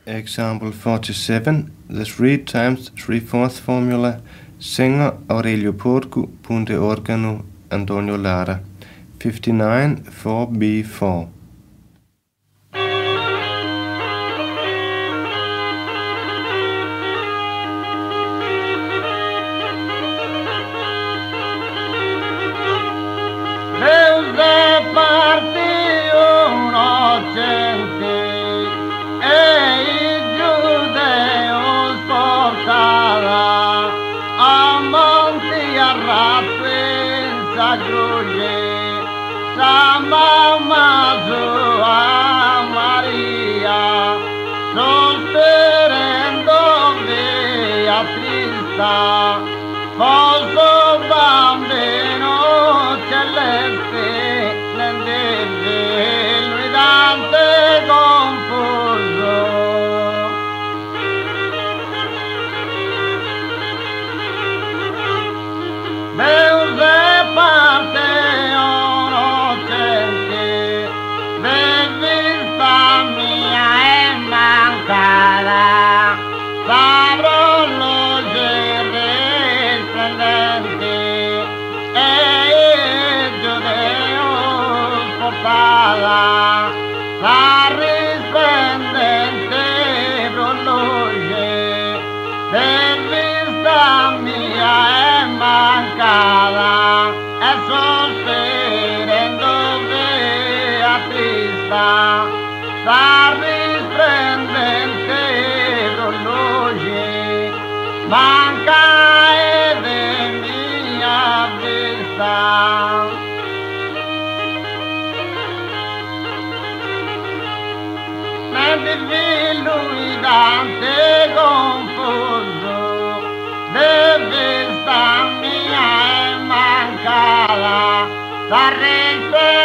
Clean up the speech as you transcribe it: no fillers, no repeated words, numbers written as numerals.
Example 47, the 3 times 3/4 formula, singer Aurelio Porcu, punte organo Antonio Lara, 59 4B4. Deus de partiu inocente e giudeus portava a monti a rappenza gruye sa mamma sua Maria sostenendo via trista posto bambino celeste nel guidante confuso Deus de parte innocente de vista mia è mancata sabrò luce risplendente la risplendente luce de vista mia è mancata e sostenendo via trista la risplendente luce manca e de mia vista. Di lui dante confuso de vista mia è mancata la risplendente